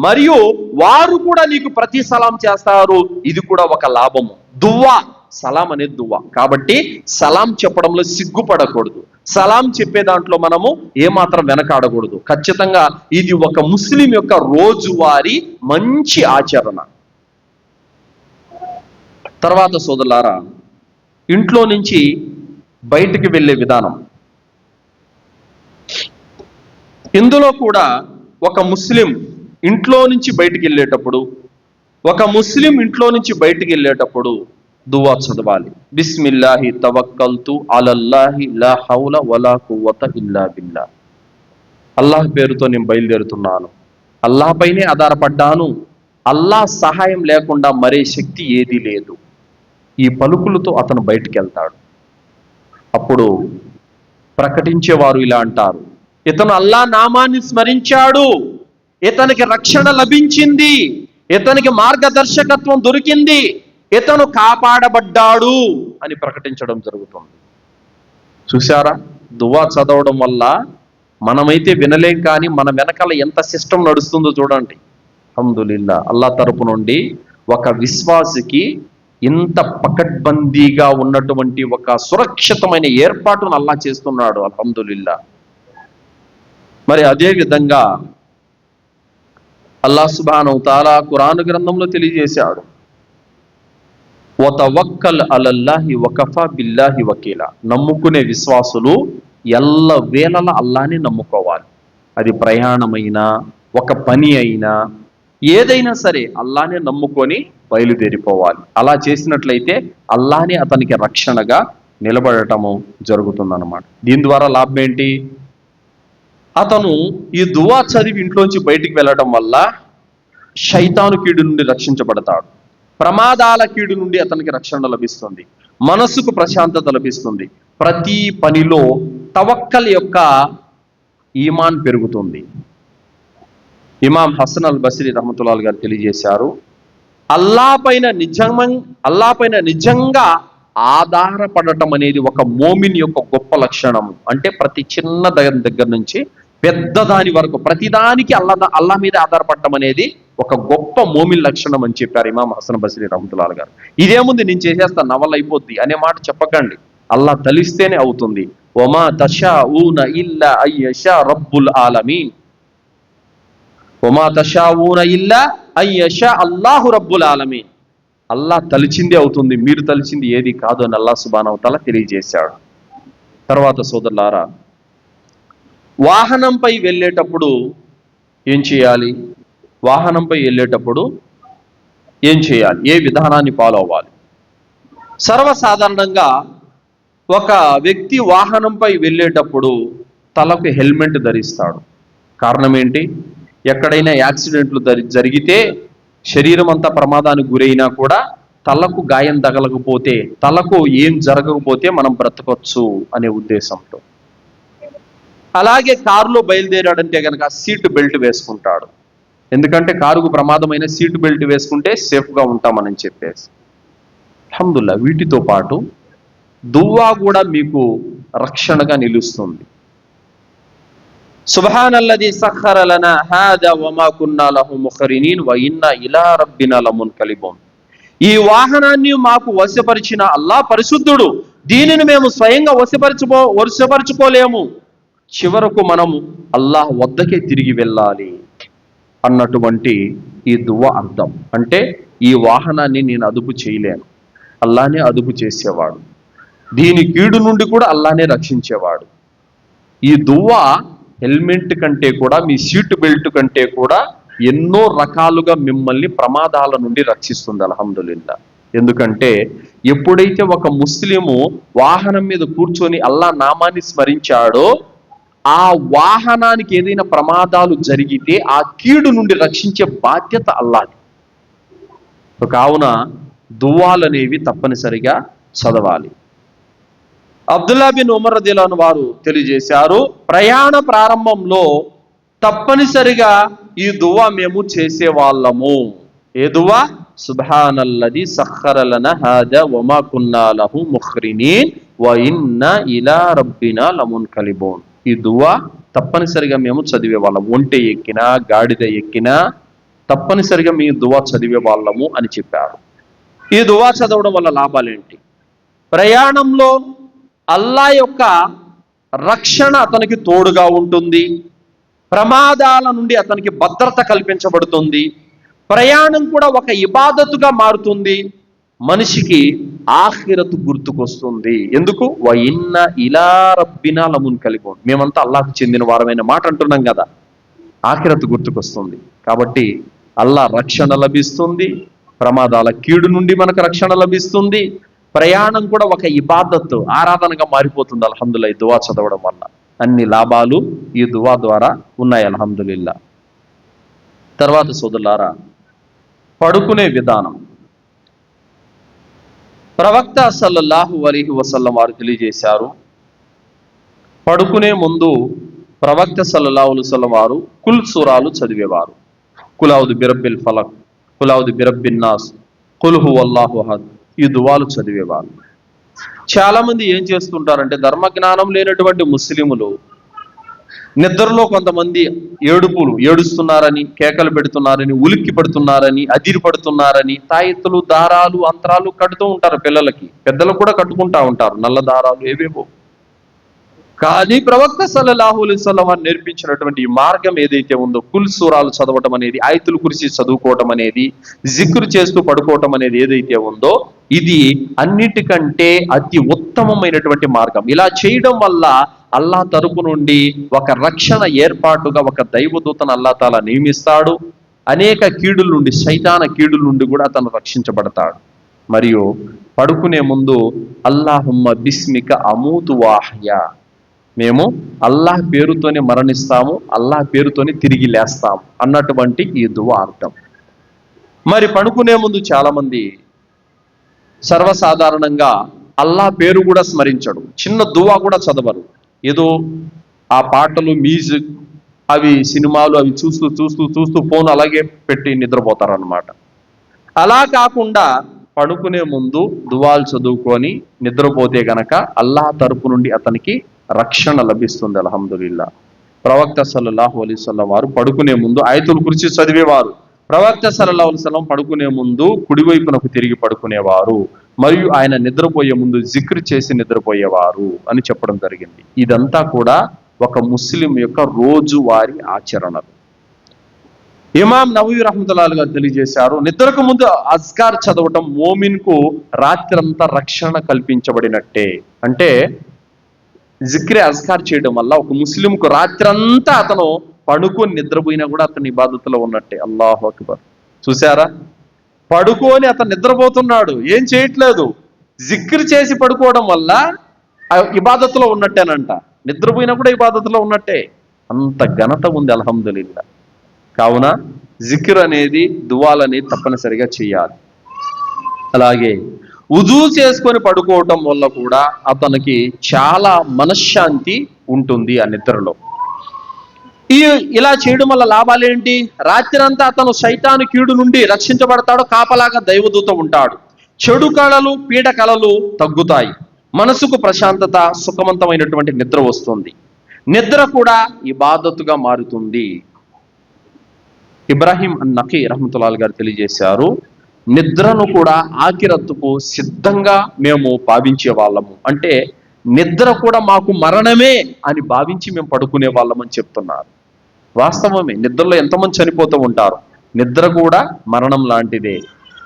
మరియు వారు కూడా నీకు ప్రతి సలాం చేస్తారు, ఇది కూడా ఒక లాభము. దువ్వా, సలాం అనేది దువ్వా. కాబట్టి సలాం చెప్పడంలో సిగ్గుపడకూడదు, సలాం చెప్పే దాంట్లో మనము ఏమాత్రం వెనకాడకూడదు. ఖచ్చితంగా ఇది ఒక ముస్లిం యొక్క రోజువారీ మంచి ఆచరణ. తర్వాత సోదరులారా, ఇంట్లో నుంచి బయటికి వెళ్ళే విధానం. ఇందులో కూడా ఒక ముస్లిం ఇంట్లో నుంచి బయటికి వెళ్ళేటప్పుడు దువా చదవాలి. బిస్మిల్లాహి తవక్కల్తు అలల్లాహి లా హౌల వలా కువ్వత ఇల్లా బిల్లా. అల్లాహ్ పేరుతో నేను బయలుదేరుతున్నాను, అల్లాహ్ పైనే ఆధారపడ్డాను, అల్లాహ్ సహాయం లేకుండా మరే శక్తి ఏదీ లేదు. ఈ పలుకులతో అతను బయటికి వెళ్తాడు. అప్పుడు ప్రకటించేవారు ఇలా అంటారు, ఇతను అల్లాహ్ నామాన్ని స్మరించాడు, ఇతనికి రక్షణ లభించింది, ఇతనికి మార్గదర్శకత్వం దొరికింది, ఇతను కాపాడబడ్డాడు అని ప్రకటించడం జరుగుతుంది. చూసారా, దువా చదవడం వల్ల మనమైతే వినలేం, కానీ మన వెనకాల ఎంత సిస్టమ్ నడుస్తుందో చూడండి. అల్హమ్దులిల్లా, అల్లాహ్ తరపు నుండి ఒక విశ్వాసికి ఇంత పకడ్బందీగా ఉన్నటువంటి ఒక సురక్షితమైన ఏర్పాటును అల్లాహ్ చేస్తున్నాడు. అల్హమ్దులిల్లా. మరి అదే విధంగా అల్లాహ్ సుబ్హానహు తఆలా ఖురాన్ గ్రంథంలో తెలియజేశాడు, వతవక్కల్ అలల్లాహి వకఫా బిల్లాహి వకీలా. నమ్ముకునే విశ్వాసులు ఎల్ల వేళల అల్లాహ్ని నమ్ముకోవాలి. అది ప్రయాణమైనా, ఒక పని అయినా, ఏదైనా సరే అల్లానే నమ్ముకొని బయలుదేరిపోవాలి. అలా చేసినట్లయితే అల్లానే అతనికి రక్షణగా నిలబడటము జరుగుతుందన్నమాట. దీని ద్వారా లాభం ఏంటి? అతను ఈ దువా చదివి ఇంట్లోంచి బయటికి వెళ్ళటం వల్ల శైతాను కీడు నుండి రక్షించబడతాడు, ప్రమాదాల కీడు నుండి అతనికి రక్షణ లభిస్తుంది, మనసుకు ప్రశాంతత లభిస్తుంది, ప్రతి పనిలో తవక్కల్ యొక్క ఈమాన్ పెరుగుతుంది. ఇమాం హసన్ అల్ బస్రీ రహమతుల్లాహి గారు తెలియజేశారు, అల్లా పైన నిజంగా ఆధారపడటం అనేది ఒక మోమిన్ యొక్క గొప్ప లక్షణం. అంటే ప్రతి చిన్న దగ్గర నుంచి పెద్ద దాని వరకు ప్రతిదానికి అల్లా మీద ఆధారపడటం అనేది ఒక గొప్ప మోమిన్ లక్షణం అని చెప్పారు ఇమాం హసన్ బస్రీ రహమతుల్లాహి గారు. ఇదేముంది నేను చేసేస్తాను నవల్ల అయిపోద్ది అనే మాట చెప్పకండి. అల్లా తలిస్తేనే అవుతుంది. వమా తషాఊన ఇల్లా అయ్యషా రబ్బుల్ ఆలమీన్, వమా తషాఊన ఇల్లా అయ్యషా అల్లాహు రబ్బుల్ ఆలమీన్. అల్లా తలిచిందే అవుతుంది, మీరు తలిచింది ఏది కాదు అని అల్లా సుబ్హానహు వ తఆలా తెలియజేశాడు. తర్వాత సోదరులారా, వాహనంపై వెళ్ళేటప్పుడు ఏం చేయాలి? వాహనంపై వెళ్ళేటప్పుడు ఏం చేయాలి? ఏ విధానాన్ని ఫాలో అవ్వాలి? సర్వసాధారణంగా ఒక వ్యక్తి వాహనంపై వెళ్ళేటప్పుడు తలకు హెల్మెట్ ధరిస్తాడు. కారణం ఏంటి? ఎక్కడైనా యాక్సిడెంట్లు జరిగితే శరీరం అంతా ప్రమాదానికి గురైనా కూడా తలకు గాయం తగలకపోతే, తలకు ఏం జరగకపోతే మనం బ్రతకొచ్చు అనే ఉద్దేశంతో. అలాగే కారులో బయలుదేరాడంటే కనుక సీటు బెల్ట్ వేసుకుంటాడు. ఎందుకంటే కారుకు ప్రమాదమైన సీటు బెల్ట్ వేసుకుంటే సేఫ్గా ఉంటామని చెప్పేసి. అల్హమ్దులిల్లాహ్, వీటితో పాటు దువ్వా కూడా మీకు రక్షణగా నిలుస్తుంది. సుబ్హానల్లజీ సఖర లనా హాదా వమా కున్నా లహు ముఖరినీన్ వ ఇన్నా ఇలా రబ్బినా లమున్కలిబూన్. ఈ వాహనాన్ని మాకు వశపరిచిన అల్లా పరిశుద్ధుడు, దీనిని మేము స్వయంగా వశపరుచుకోలేము, చివరకు మనం అల్లాహ్ వద్దకే తిరిగి వెళ్ళాలి అన్నటువంటి ఈ దువా అర్థం. అంటే ఈ వాహనాన్ని నేను అదుపు చేయలేను, అల్లానే అదుపు చేసేవాడు, దీని కీడు నుండి కూడా అల్లానే రక్షించేవాడు. ఈ దువా హెల్మెట్ కంటే కూడా, మీ సీటు బెల్ట్ కంటే కూడా ఎన్నో రకాలుగా మిమ్మల్ని ప్రమాదాల నుండి రక్షిస్తుంది. అల్హమ్దులిల్లాహ్. ఎందుకంటే ఎప్పుడైతే ఒక ముస్లిము వాహనం మీద కూర్చొని అల్లా నామాన్ని స్మరించాడో, ఆ వాహనానికి ఏదైనా ప్రమాదాలు జరిగితే ఆ కీడు నుండి రక్షించే బాధ్యత అల్లాది. కావున దువాలు అనేవి తప్పనిసరిగా చదవాలి. అబ్దుల్లా బిన్ ఉమర్ రదియల్లాహు అన్హు వారు తెలియజేశారు, ప్రయాణ ప్రారంభంలో తప్పనిసరిగా ఈ దువా మేము చేసేవాళ్ళము. ఏ దువా? సుబ్హానల్లజీ సఖర లనా హాదా వమా కున్నా లహు ముఖ్రినీన్ వ ఇన్నా ఇలా రబ్బినా లమున్కలిబూన్. ఈ దువా తప్పనిసరిగా మేము చదివే వాళ్ళము. ఒంటె ఎక్కినా, గాడిద ఎక్కినా తప్పనిసరిగా మీ దువా చదివే వాళ్ళము అని చెప్పారు. ఈ దువా చదవడం వల్ల లాభాలేంటి? ప్రయాణంలో అల్లా యొక్క రక్షణ అతనికి తోడుగా ఉంటుంది, ప్రమాదాల నుండి అతనికి భద్రత కల్పించబడుతుంది, ప్రయాణం కూడా ఒక ఇబాదతుగా మారుతుంది, మనిషికి ఆఖిరతు గుర్తుకొస్తుంది. ఎందుకు? వ ఇన్న ఇలా రబ్బినా లమున్కలిబూన్. మేమంతా అల్లాహకు చెందిన వారమైన మాట అంటున్నాం కదా, ఆఖిరతు గుర్తుకొస్తుంది. కాబట్టి అల్లా రక్షణ లభిస్తుంది, ప్రమాదాల కీడు నుండి మనకు రక్షణ లభిస్తుంది, ప్రయాణం కూడా ఒక ఇబాదత్, ఆరాధనగా మారిపోతుంది. అల్హమ్దులిల్లాహ్, ఈ దువా చదవడం వల్ల అన్ని లాభాలు ఈ దువా ద్వారా ఉన్నాయి. అల్హమ్దులిల్లాహ్. తర్వాత సోదరులారా, పడుకునే విధానం. ప్రవక్త సల్లల్లాహు అలైహి వసల్లం వారు తెలియజేశారు, పడుకునే ముందు ప్రవక్త సల్లల్లాహు అలైహి వసల్లం వారు కుల్ సూరాలు చదివేవారు. కులౌదు బిరబ్బిల్ ఫలక్, కులౌదు బిరబ్బిన్ నాస్, కుల్ హువల్లాహు అహద్, ఈ దువాలు చదివేవారు. చాలా మంది ఏం చేస్తుంటారంటే, ధర్మజ్ఞానం లేనటువంటి ముస్లిములు నిద్రలో కొంతమంది ఏడుస్తున్నారని, కేకలు పెడుతున్నారని, ఉలిక్కి పడుతున్నారని, అదిరి పడుతున్నారని తాయెత్తులు, దారాలు, అంతరాలు కడుతూ ఉంటారు పిల్లలకి. పెద్దలకు కూడా కట్టుకుంటా ఉంటారు నల్ల దారాలు ఏవేవో. కానీ ప్రవక్త సల్లల్లాహు అలైహి వసల్లం వారు నేర్పించినటువంటి ఈ మార్గం ఏదైతే ఉందో, కుల్ సూరాలు చదవటం అనేది, ఆయతుల్ కుర్సీ చదువుకోవటం అనేది, జిక్రు చేస్తూ పడుకోవటం అనేది ఏదైతే ఉందో, ఇది అన్నిటికంటే అతి ఉత్తమమైనటువంటి మార్గం. ఇలా చేయడం వల్ల అల్లా తరపు నుండి ఒక రక్షణ ఏర్పాటుగా ఒక దైవదూతను అల్లా తాలా నియమిస్తాడు. అనేక కీడుల నుండి, శైతాన కీడుల నుండి కూడా అతను రక్షించబడతాడు. మరియు పడుకునే ముందు అల్లాహుమ్మ బిస్మిక అమూతు వాహ్యా, మేము అల్లాహ్ పేరుతోనే మరణిస్తాము, అల్లాహ్ పేరుతోనే తిరిగి లేస్తాము అన్నటువంటి ఈ దువా అర్థం. మరి పడుకునే ముందు చాలామంది సర్వసాధారణంగా అల్లాహ్ పేరు కూడా స్మరించడు, చిన్న దువా కూడా చదవరు. ఏదో ఆ పాటలు, మ్యూజిక్, అవి సినిమాలు అవి చూస్తూ చూస్తూ చూస్తూ ఫోన్ అలాగే పెట్టి నిద్రపోతారన్నమాట. అలా కాకుండా పడుకునే ముందు దువాలు చదువుకొని నిద్రపోతే గనక అల్లాహ్ తరపు నుండి అతనికి రక్షణ లభిస్తుంది. అల్హమ్దులిల్లా. ప్రవక్త సల్లల్లాహు అలైహి వసల్లం వారు పడుకునే ముందు ఆయతుల్ కుర్సీ చదివేవారు. ప్రవక్త సల్లల్లాహు అలైహి వసల్లం పడుకునే ముందు కుడివైపునకు తిరిగి పడుకునేవారు. మరియు ఆయన నిద్రపోయే ముందు జిక్ర్ చేసి నిద్రపోయేవారు అని చెప్పడం జరిగింది. ఇదంతా కూడా ఒక ముస్లిం యొక్క రోజువారీ ఆచరణలు. ఇమాం నవవి రహ్మతుల్లాహి గారు తెలియజేశారు, నిద్రకు ముందు అజ్కార్ చదవటం మోమిన్కు రాత్రంతా రక్షణ కల్పించబడినట్టే. అంటే జిక్రే అజ్కార్ చేయడం వల్ల ఒక ముస్లింకు రాత్రంతా అతను పడుకొని నిద్రపోయినా కూడా అతని ఇబాదత్తులో ఉన్నట్టే. అల్లాహు అక్బర్. చూసారా, పడుకొని అతను నిద్రపోతున్నాడు, ఏం చేయట్లేదు, జిక్ర్ చేసి పడుకోవడం వల్ల ఇబాదత్తులో ఉన్నట్టేనంట. నిద్రపోయినా కూడా ఇబాదత్తులో ఉన్నట్టే. అంత ఘనత ఉంది అల్హమ్దులిల్లా. కావున జిక్ర్ అనేది, దువాలనేది తప్పనిసరిగా చేయాలి. అలాగే ఉజూ చేసుకొని పడుకోవటం వల్ల కూడా అతనికి చాలా మనశ్శాంతి ఉంటుంది ఆ నిద్రలో. ఇలా చేయడం వల్ల లాభాలేంటి? రాత్రంతా అతను శైతాను కీడు నుండి రక్షించబడతాడు, కాపలాగా దైవదూత ఉంటాడు. చెడు కళలు, పీడ కళలు తగ్గుతాయి, మనసుకు ప్రశాంతత, సుఖవంతమైనటువంటి నిద్ర వస్తుంది. నిద్ర కూడా ఇబాదతుగా మారుతుంది. ఇబ్రాహీం అన్-నఖీ రహ్మతుల్లాహి గారు తెలియజేశారు, నిద్రను కూడా ఆఖిరత్తుకు సిద్ధంగా మేము భావించే వాళ్ళము. అంటే నిద్ర కూడా మాకు మరణమే అని భావించి మేము పడుకునే వాళ్ళమని చెప్తున్నారు. వాస్తవమే, నిద్రలో ఎంతమంది చనిపోతూ ఉంటారు. నిద్ర కూడా మరణం లాంటిదే.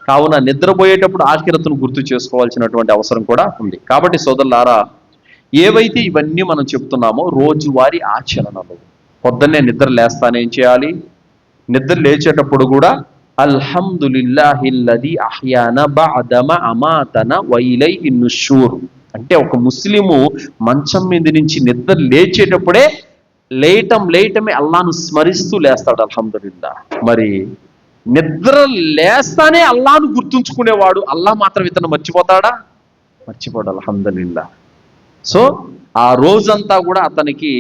కావున నిద్రపోయేటప్పుడు ఆఖిరత్తును గుర్తు చేసుకోవాల్సినటువంటి అవసరం కూడా ఉంది. కాబట్టి సోదరులారా, ఏవైతే ఇవన్నీ మనం చెప్తున్నామో రోజువారీ ఆచరణలు. పొద్దున్నే నిద్ర లేస్తానే ఏం చేయాలి? నిద్ర లేచేటప్పుడు కూడా అల్హమ్దులిల్లాహిల్లదీ అహ్యానా బఅదమ అమాతన వ ఇలైహి నుషూర్. అంటే ఒక ముస్లిము మంచం మీద నుంచి నిద్ర లేచేటప్పుడే లేయటమే అల్లాహ్ను స్మరిస్తూ లేస్తాడు. అల్హమ్దులిల్లా. మరి నిద్ర లేస్తానే అల్లాహ్ను గుర్తుంచుకునేవాడు అల్లాహ్ మాత్రం ఇతను మర్చిపోతాడా? మర్చిపోడు. అల్హమ్దులిల్లా. సో ఆ రోజంతా కూడా అతనికి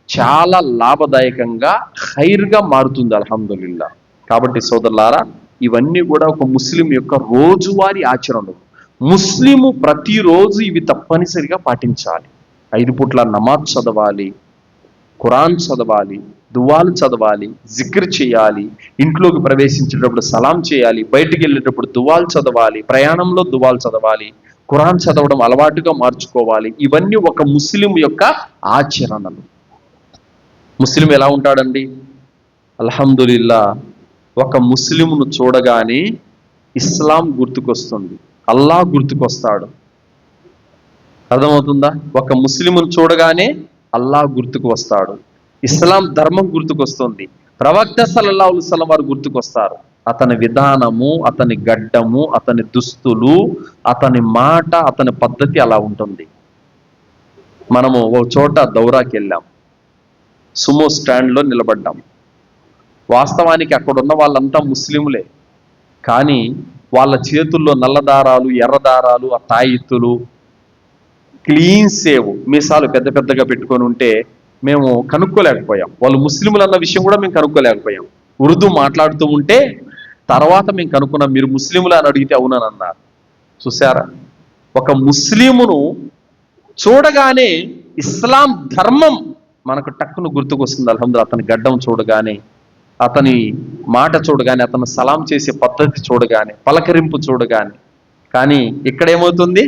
చాలా లాభదాయకంగా, ఖైర్గా మారుతుంది. అల్హమ్దులిల్లా. కాబట్టి సోదరులారా, ఇవన్నీ కూడా ఒక ముస్లిం యొక్క రోజువారీ ఆచరణలు. ముస్లిము ప్రతిరోజు ఇవి తప్పనిసరిగా పాటించాలి. 5 పూట్ల నమాజ్ చదవాలి, ఖురాన్ చదవాలి, దువాలు చదవాలి, జిక్ర్ చేయాలి, ఇంట్లోకి ప్రవేశించేటప్పుడు సలాం చేయాలి, బయటికి వెళ్ళేటప్పుడు దువాలు చదవాలి, ప్రయాణంలో దువాలు చదవాలి, ఖురాన్ చదవడం అలవాటుగా మార్చుకోవాలి. ఇవన్నీ ఒక ముస్లిం యొక్క ఆచరణలు. ముస్లిం ఎలా ఉంటాడండి? అల్హమ్దులిల్లా. ఒక ముస్లింను చూడగానే ఇస్లాం గుర్తుకొస్తుంది, అల్లాహ్ గుర్తుకొస్తాడు. అర్థమవుతుందా? ఒక ముస్లింను చూడగానే అల్లాహ్ గుర్తుకు వస్తాడు, ఇస్లాం ధర్మం గుర్తుకొస్తుంది, ప్రవక్త సల్లల్లాహు అలైహి వసల్లం వారు గుర్తుకొస్తారు. అతని విధానము, అతని గడ్డము, అతని దుస్తులు, అతని మాట, అతని పద్ధతి అలా ఉంటుంది. మనము ఒక చోట దౌరాకి వెళ్ళాం, సుమో స్టాండ్లో నిలబడ్డాం. వాస్తవానికి అక్కడ ఉన్న వాళ్ళంతా ముస్లింలే, కానీ వాళ్ళ చేతుల్లో నల్ల దారాలు, ఎర్ర దారాలు, ఆ తాయిత్తులు, క్లీన్ సేవ్, మీసాలు పెద్ద పెద్దగా పెట్టుకొని ఉంటే మేము కనుక్కోలేకపోయాం. వాళ్ళు ముస్లింలు అన్న విషయం కూడా మేము కనుక్కోలేకపోయాం. ఉర్దూ మాట్లాడుతూ ఉంటే తర్వాత మేము కనుక్కున్నాం, మీరు ముస్లింలు అని అడిగితే అవునని అన్నారు. చూసారా, ఒక ముస్లిమును చూడగానే ఇస్లాం ధర్మం మనకు టక్కును గుర్తుకొస్తుంది. అల్హమ్దులిల్లాహ్. అతని గడ్డం చూడగానే, అతని మాట చూడగానే, అతను సలాం చేసే పద్ధతి చూడగానే, పలకరింపు చూడగానే. కానీ ఇక్కడ ఏమవుతుంది?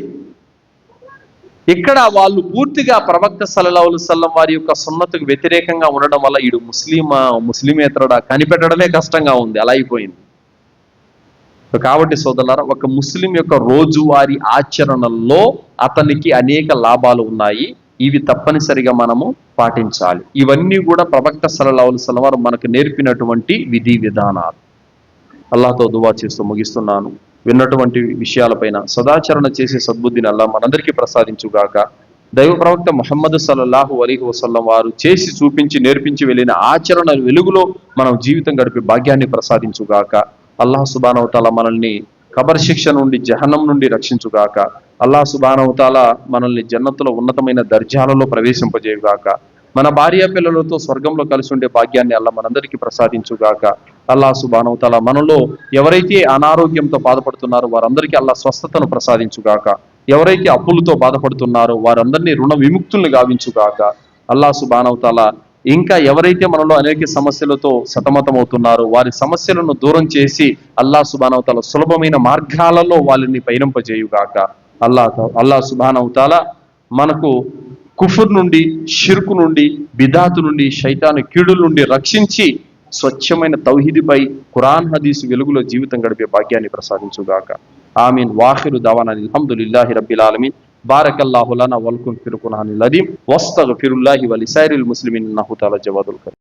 ఇక్కడ వాళ్ళు పూర్తిగా ప్రవక్త సల్లల్లాహు అలైహి వసల్లం వారి యొక్క సున్నతుకు వ్యతిరేకంగా ఉండడం వల్ల ఈడు ముస్లిమేతరుడా కనిపెట్టడమే కష్టంగా ఉంది. అలా అయిపోయింది. కాబట్టి సోదరులారా, ఒక ముస్లిం యొక్క రోజువారీ ఆచరణల్లో అతనికి అనేక లాభాలు ఉన్నాయి. ఇవి తప్పనిసరిగా మనము పాటించాలి. ఇవన్నీ కూడా ప్రవక్త సల్లల్లాహు అలైహి వసల్లం వారు మనకు నేర్పినటువంటి విధి విధానాలు. అల్లాహ్తో దువా చేస్తూ ముగిస్తున్నాను. విన్నటువంటి విషయాలపైన సదాచరణ చేసే సద్బుద్ధిని అల్లాహ్ మనందరికీ ప్రసాదించుగాక. దైవ ప్రవక్త ముహమ్మద్ సల్లల్లాహు అలైహి వసల్లం వారు చేసి చూపించి నేర్పించి వెళ్ళిన ఆచరణ వెలుగులో మనం జీవితం గడిపే భాగ్యాన్ని ప్రసాదించుగాక. అల్లాహ్ సుబ్హానహు వ తఆలా మనల్ని కబర్ శిక్ష నుండి, జహన్నం నుండి రక్షించుగాక. అల్లాహ్ సుబ్హానహు వ తఆలా మనల్ని జన్నతులో ఉన్నతమైన దర్జాలలో ప్రవేశింపజేయుగాక. మన భార్య పిల్లలతో స్వర్గంలో కలిసి ఉండే భాగ్యాన్ని అల్లాహ్ మనందరికీ ప్రసాదించుగాక. అల్లాహ్ సుబ్హానహు వ తఆలా మనలో ఎవరైతే అనారోగ్యంతో బాధపడుతున్నారో వారందరికీ అల్లాహ్ స్వస్థతను ప్రసాదించుగాక. ఎవరైతే అప్పులతో బాధపడుతున్నారో వారందరినీ రుణ విముక్తుల్ని గావించుగాక. అల్లాహ్ సుబ్హానహు వ తఆలా ఇంకా ఎవరైతే మనలో అనేక సమస్యలతో సతమతమవుతున్నారో వారి సమస్యలను దూరం చేసి అల్లాహ్ సుబ్హానహు వ తఆలా సులభమైన మార్గాలలో వాళ్ళని పయనింపజేయుగాక. అల్లాహ్ సుబ్హానహు వ తఆలా మనకు కుఫర్ నుండి, షిర్కు నుండి, బిదాతు నుండి, శైతాను కీడుల నుండి రక్షించి స్వచ్ఛమైన తౌహీదుపై ఖురాన్ హదీసు వెలుగులో జీవితం గడిపే భాగ్యాన్ని ప్రసాదించుగాక. ఆమీన్. వాఖిరు దవానా అల్హమ్దులిల్లాహి రబ్బిల్ ఆలమీన్. బారకల్లాహు లనా వలకుం ఫిల్ ఖురానిల్ అదీమ్ వస్తగ్ఫిరుల్లాహి వలిసైరిల్ ముస్లిమీన్ ఇన్నహు తఆలా జవాదుల్ కరీం.